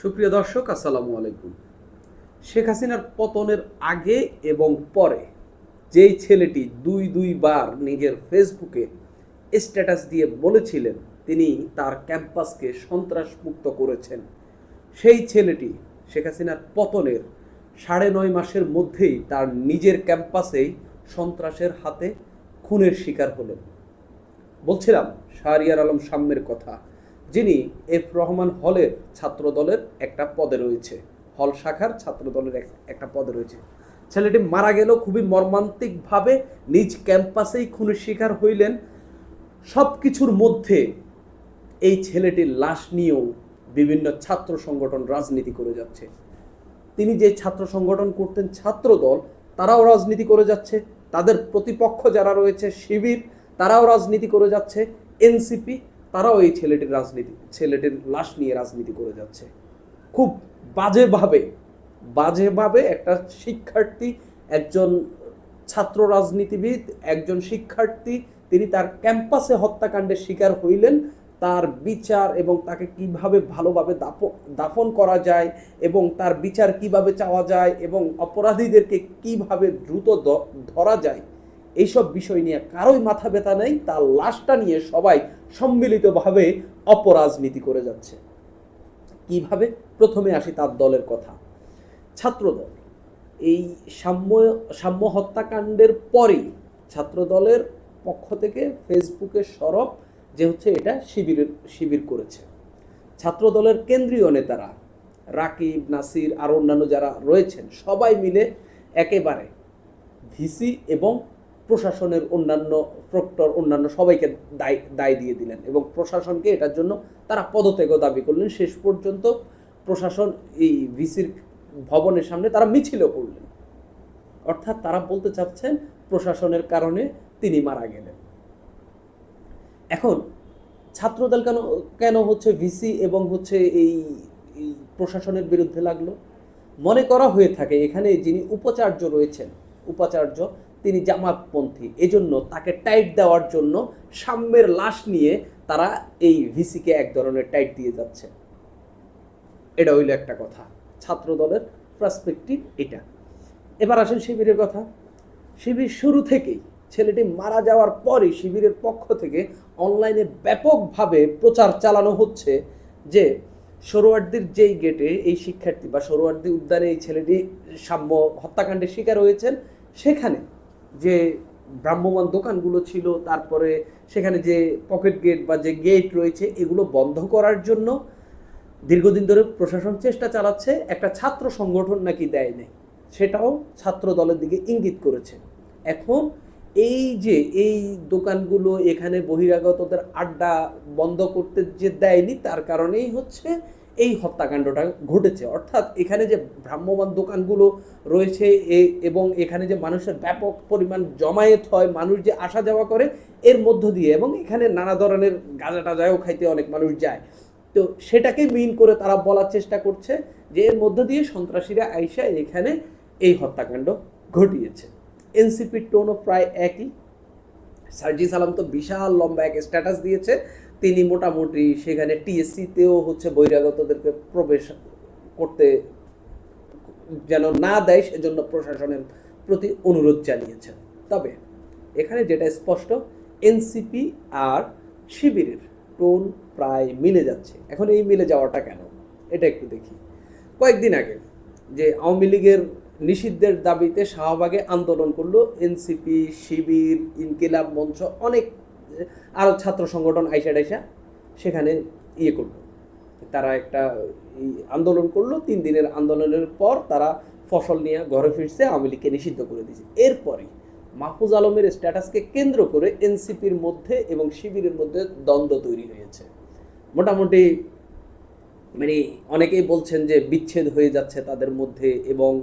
সুপ্রিয় দর্শক, আসসালামু আলাইকুম। শেখ হাসিনার পতনের আগে এবং পরে যেই ছেলেটি দুইবার নিজের ফেসবুকে স্ট্যাটাস দিয়ে বলেছিলেন তিনি তার ক্যাম্পাসকে সন্ত্রাসমুক্ত করেছেন, সেই ছেলেটি শেখ হাসিনার পতনের ৯.৫ মাসের মধ্যেই তার নিজের ক্যাম্পাসেই সন্ত্রাসের হাতে খুনের শিকার হলেন। বলছিলাম শাহরিয়ার আলম সাম্যের কথা, যিনি এফ রহমান হলের ছাত্রদলের একটা পদে রয়েছে, হল শাখার ছাত্রদলের একটা পদে রয়েছে। ছেলেটি মারা গেল খুবই মর্মান্তিকভাবে, নিজ ক্যাম্পাসেই খুনের শিকার হইলেন। সব কিছুর মধ্যে এই ছেলেটির লাশ নিয়েও বিভিন্ন ছাত্র সংগঠন রাজনীতি করে যাচ্ছে। তিনি যে ছাত্র সংগঠন করতেন ছাত্রদল, তারাও রাজনীতি করে যাচ্ছে। তাদের প্রতিপক্ষ যারা রয়েছে শিবির, তারাও রাজনীতি করে যাচ্ছে। এনসিপি, তারাও এই ছেলেটির লাশ নিয়ে রাজনীতি করে যাচ্ছে। খুব বাজেভাবে একটা শিক্ষার্থী, একজন ছাত্র রাজনীতিবিদ, একজন শিক্ষার্থী, তিনি তার ক্যাম্পাসে হত্যাকাণ্ডের শিকার হইলেন। তার বিচার এবং তাকে কিভাবে ভালোভাবে দাফন করা যায় এবং তার বিচার কিভাবে চাওয়া যায় এবং অপরাধীদেরকে কিভাবে দ্রুত ধরা যায়, এইসব বিষয় নিয়ে কারোই মাথা ব্যথা নেই। তার লাশটা নিয়ে সবাই সম্মিলিতভাবে অপরাজনীতি করে যাচ্ছে। কিভাবে? প্রথমে আসি তার দলের কথা। ছাত্রদল এই সাম্য হত্যাকাণ্ডের পরেই ছাত্রদলের পক্ষ থেকে ফেসবুকে সরব যে হচ্ছে এটা শিবির করেছে। ছাত্রদলের কেন্দ্রীয় নেতারা রাকিব, নাসির আর অন্যান্য যারা রয়েছেন সবাই মিলে একেবারে ভিসি এবং প্রশাসনের অন্যান্য প্রক্টর, অন্যান্য সবাইকে দায় দিয়ে দিলেন এবং প্রশাসনকে এটার জন্য তারা পদত্যাগও দাবি করলেন। শেষ পর্যন্ত প্রশাসন এই ভিসির ভবনের সামনে তারা মিছিলও করলেন। অর্থাৎ তারা বলতে চাচ্ছেন প্রশাসনের কারণে তিনি মারা গেলেন। এখন ছাত্রদল কেন হচ্ছে ভিসি এবং হচ্ছে এই প্রশাসনের বিরুদ্ধে লাগলো? মনে করা হয়ে থাকে এখানে যিনি উপাচার্য রয়েছেন, উপাচার্য তিনি জামাতপন্থী, এজন্য তাকে টাইট দেওয়ার জন্য সাম্যের লাশ নিয়ে তারা এই ভিসিকে এক ধরনের টাইট দিয়ে যাচ্ছে। এটা হইল একটা কথা, ছাত্রদলের পার্সপেক্টিভ এটা। এবার আসেন শিবিরের কথা। শিবির শুরু থেকেই, ছেলেটি মারা যাওয়ার পরই শিবিরের পক্ষ থেকে অনলাইনে ব্যাপকভাবে প্রচার চালানো হচ্ছে যে সরোয়ার্দির যেই গেটে এই শিক্ষার্থী বা সরোয়ার্দি উদ্যানে এই ছেলেটি সাম্য হত্যাকাণ্ডের শিকার হয়েছেন, সেখানে যে ভ্রাম্যমাণ দোকানগুলো ছিল, তারপরে সেখানে যে পকেট গেট বা যে গেট রয়েছে, এগুলো বন্ধ করার জন্য দীর্ঘদিন ধরে প্রশাসন চেষ্টা চালাচ্ছে। একটা ছাত্র সংগঠন নাকি দেয় নাই, সেটাও ছাত্র দলের দিকে ইঙ্গিত করেছে। এখন এই যে এই দোকানগুলো, এখানে বহিরাগতদের আড্ডা বন্ধ করতে যে দেয়নি, তার কারণেই হচ্ছে এই হত্যাকাণ্ডটা ঘটেছে। অর্থাৎ এখানে যে ভ্রাম্যমাণ দোকানগুলো রয়েছে এবং এখানে যে মানুষের ব্যাপক পরিমাণ জমায়েত হয়, মানুষ যে আসা যাওয়া করে এর মধ্য দিয়ে, এবং এখানে নানা ধরনের গাঁজা টাজাও খাইতে অনেক মানুষ যায়, তো সেটাকে মিন করে তারা বলার চেষ্টা করছে যে এর মধ্য দিয়ে সন্ত্রাসীরা আইসা এখানে এই হত্যাকাণ্ড ঘটিয়েছে। এনসিপির টোনও প্রায় একই। সার্জিস আলম তো বিশাল লম্বা এক স্ট্যাটাস দিয়েছে, তিনি মোটামুটি সেখানে টিএসসিতেও হচ্ছে বহিরাগতদেরকে প্রবেশ করতে যেন না দেয় সেজন্য প্রশাসনের প্রতি অনুরোধ জানিয়েছেন। তবে এখানে যেটা স্পষ্ট, এনসিপি আর শিবিরের টোন প্রায় মিলে যাচ্ছে। এখন এই মিলে যাওয়াটা কেন, এটা একটু দেখি। কয়েকদিন আগে যে আওয়ামী লীগের নিষিদ্ধের দাবিতে শাহবাগে আন্দোলন করলো এনসিপি, শিবির, ইনকিলাব মঞ্চ, অনেক আরও ছাত্র সংগঠন আইসা সেখানে করলো, তারা একটা আন্দোলন করলো। 3 দিনের আন্দোলনের পর তারা ফসল নিয়ে ঘরে ফিরছে, আওয়ামী লীগকে নিষিদ্ধ করে দিয়েছে। এরপরে মাহফুজ আলমের স্ট্যাটাসকে কেন্দ্র করে এনসিপির মধ্যে এবং শিবিরের মধ্যে দ্বন্দ্ব তৈরি হয়েছে। মোটামুটি মানে অনেকেই বলছেন যে বিচ্ছেদ হয়ে যাচ্ছে তাদের মধ্যে এবং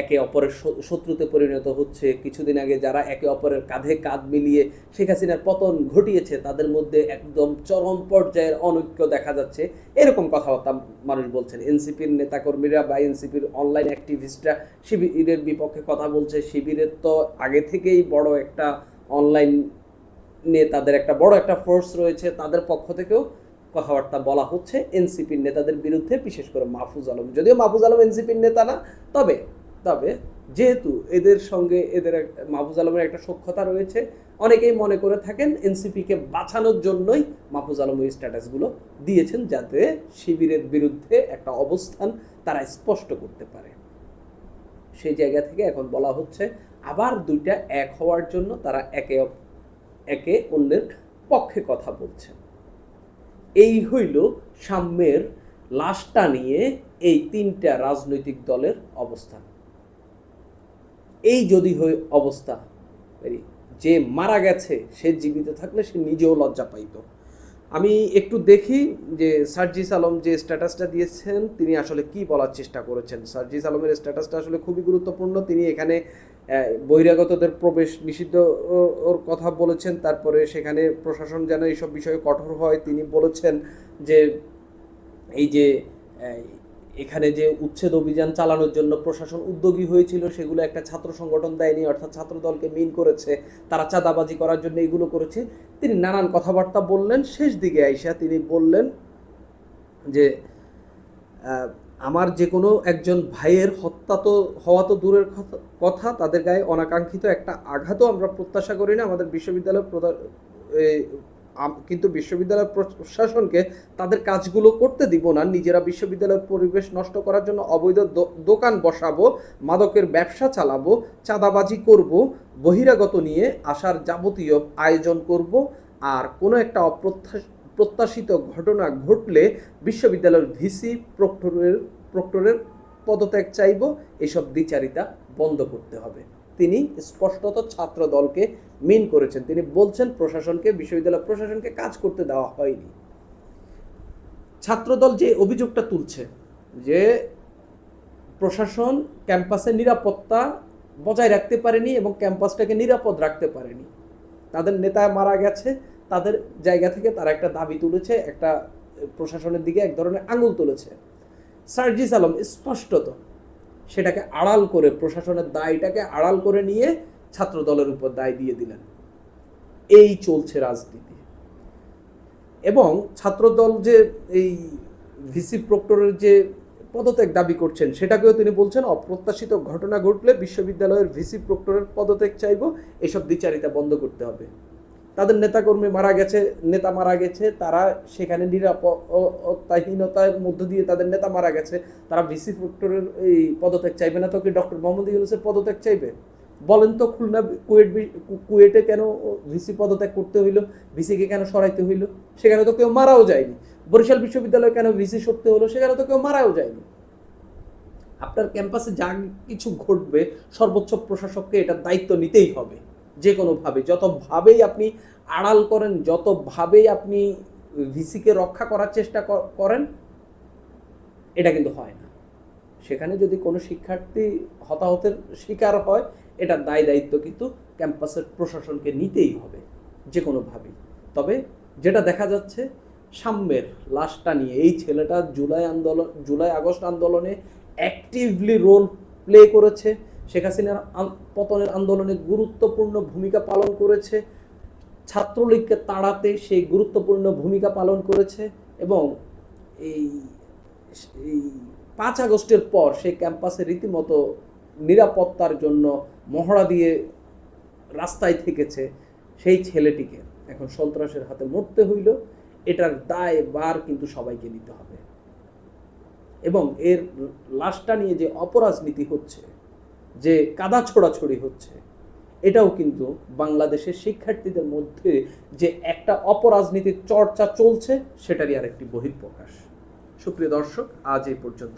একে অপরের শত্রুতে পরিণত হচ্ছে। কিছুদিন আগে যারা একে অপরের কাঁধে কাঁধ মিলিয়ে শেখ হাসিনার পতন ঘটিয়েছে, তাদের মধ্যে একদম চরম পর্যায়ের অনৈক্য দেখা যাচ্ছে, এরকম কথাবার্তা মানুষ বলছেন। এনসিপির নেতাকর্মীরা বা এনসিপির অনলাইন অ্যাক্টিভিস্টরা শিবিরের বিপক্ষে কথা বলছে। শিবিরের তো আগে থেকেই বড় একটা অনলাইন নিয়ে তাদের একটা বড় একটা ফোর্স রয়েছে, তাদের পক্ষ থেকেও কথাবার্তা বলা হচ্ছে এনসিপির নেতাদের বিরুদ্ধে, বিশেষ করে মাহফুজ আলম। যদিও মাহফুজ আলম এনসিপির নেতা না, তবে তবে যেহেতু এদের সঙ্গে মাহফুজ আলমের একটা সখ্যতা রয়েছে, অনেকেই মনে করে থাকেন এনসিপিকে বাঁচানোর জন্যই মাহফুজ আলম ওই স্ট্যাটাসগুলো দিয়েছেন, যাতে শিবিরের বিরুদ্ধে একটা অবস্থান তারা স্পষ্ট করতে পারে। সেই জায়গা থেকে এখন বলা হচ্ছে আবার দুইটা এক হওয়ার জন্য তারা একে অন্যের পক্ষে কথা বলছে। এই হইল সাম্যের লাশটা নিয়ে এই তিনটা রাজনৈতিক দলের অবস্থান। এই যদি অবস্থা, যে মারা গেছে সে জীবিত থাকলে সে নিজেও লজ্জা পাইত। আমি একটু দেখি যে সার্জিস আলম যে স্ট্যাটাসটা দিয়েছেন তিনি আসলে কি বলার চেষ্টা করেছেন। সার্জিস আলমের স্ট্যাটাসটা আসলে খুবই গুরুত্বপূর্ণ। তিনি এখানে বহিরাগতদের প্রবেশ নিষিদ্ধ ওর কথা বলেছেন, তারপরে সেখানে প্রশাসন যেন এইসব বিষয়ে কঠোর হয়। তিনি বলেছেন যে এই যে এখানে যে উচ্ছেদ অভিযান চালানোর জন্য প্রশাসন উদ্যোগী হয়েছিল সেগুলো একটা ছাত্র সংগঠন দেয়নি, অর্থাৎ ছাত্র দলকে মিন করেছে, তারা চাঁদাবাজি করার জন্য এগুলো করেছে। তিনি নানান কথাবার্তা বললেন। শেষ দিকে আইসা তিনি বললেন যে আমার যে কোনো একজন ভাইয়ের হত্যা তো হওয়া তো দূরের কথা, তাদের গায়ে অনাকাঙ্ক্ষিত একটা আঘাতও আমরা প্রত্যাশা করি না। আমাদের কিন্তু বিশ্ববিদ্যালয় প্রশাসনকে তাদের কাজগুলো করতে দিব না। নিজেরা বিশ্ববিদ্যালয়ের পরিবেশ নষ্ট করার জন্য অবৈধ দোকান বসাবো, মাদকের ব্যবসা চালাবো, চাঁদাবাজি করব, বহিরাগত নিয়ে আসার যাবতীয় আয়োজন করব, আর কোনো একটা প্রত্যাশিত ঘটনা ঘটলে বিশ্ববিদ্যালয়ের ভিসি প্রক্টরের পদত্যাগ চাইব। এসব দ্বিচারিতা বন্ধ করতে হবে। তিনি স্পষ্টত ছাত্র দলকে মিন করেছেন। তিনি বলছেন বিশ্ববিদ্যালয় প্রশাসনকে কাজ করতে দেওয়া হয়নি। ছাত্রদল যে অভিযোগটা তুলছে যে প্রশাসন ক্যাম্পাসে নিরাপত্তা বজায় রাখতে পারেনি এবং ক্যাম্পাসটাকে নিরাপদ রাখতে পারেনি, তাদের নেতা মারা গেছে, তাদের জায়গা থেকে তারা একটা দাবি তুলেছে, একটা প্রশাসনের দিকে এক ধরনের আঙুল তুলেছে। সার্জিস আলম স্পষ্টত সেটাকে আড়াল করে, প্রশাসনের দায়টাকে আড়াল করে নিয়ে ছাত্র দলের উপর দায় দিয়ে দিলেন। এই চলছে রাজনীতি। এবং ছাত্রদল যে এই ভিসি প্রক্টরের যে পদত্যাগ দাবি করছেন সেটাকেও তিনি বলছেন অপ্রত্যাশিত ঘটনা ঘটলে বিশ্ববিদ্যালয়ের ভিসি প্রক্টরের পদত্যাগ চাইব, এসব দ্বিচারিতা বন্ধ করতে হবে। তাদের নেতাকর্মী নেতা মারা গেছে, তারা সেখানে নিরাপত্তাহীনতার মধ্য দিয়ে তাদের নেতা মারা গেছে, তারা ভিসি প্রক্টরের এই পদত্যাগ চাইবে না তো কি ডক্টর মোহাম্মদ ইউনূসের পদত্যাগ চাইবে? বলেন তো, খুলনা কুয়েটে কেন ভিসি পদত্যাগ করতে হইলো? ভিসিকে কেন সরাইতে হইলো? সেখানে তো কেউ মারাও যায়নি। বরিশাল বিশ্ববিদ্যালয়ে কেন ভিসি সরতে হলো? সেখানে তো কেউ মারাও যায়নি। আপনার ক্যাম্পাসে যা কিছু ঘটবে সর্বোচ্চ প্রশাসককে এটার দায়িত্ব নিতেই হবে। যে কোনোভাবে, যতভাবেই আপনি আড়াল করেন, যতভাবেই আপনি ভিসিকে রক্ষা করার চেষ্টা করেন, এটা কিন্তু হয় না। সেখানে যদি কোনো শিক্ষার্থী হতাহতের শিকার হয়, এটার দায়িত্ব কিন্তু ক্যাম্পাসের প্রশাসনকে নিতেই হবে যে কোনোভাবেই। তবে যেটা দেখা যাচ্ছে, সাম্যের লাশটা নিয়ে এই ছেলেটা জুলাই আগস্ট আন্দোলনে অ্যাক্টিভলি রোল প্লে করেছে, শেখ হাসিনার পতনের আন্দোলনে গুরুত্বপূর্ণ ভূমিকা পালন করেছে, ছাত্রলীগকে তাড়াতে সেই গুরুত্বপূর্ণ ভূমিকা পালন করেছে, এবং এই 5 আগস্টের পর সে ক্যাম্পাসে রীতিমতো নিরাপত্তার জন্য মহড়া দিয়ে রাস্তায় থেকেছে। সেই ছেলেটিকে এখন সন্ত্রাসের হাতে মরতে হইল। এটার দায়ভার কিন্তু সবাইকে নিতে হবে। এবং এর লাশটা নিয়ে যে অপরাজনীতি হচ্ছে, যে কাদা ছোড়াছড়ি হচ্ছে, এটাও কিন্তু বাংলাদেশের শিক্ষার্থীদের মধ্যে যে একটা অপরাজনীতির চর্চা চলছে সেটারই আরেকটি বহিঃপ্রকাশ। সুপ্রিয় দর্শক, আজ এই পর্যন্ত।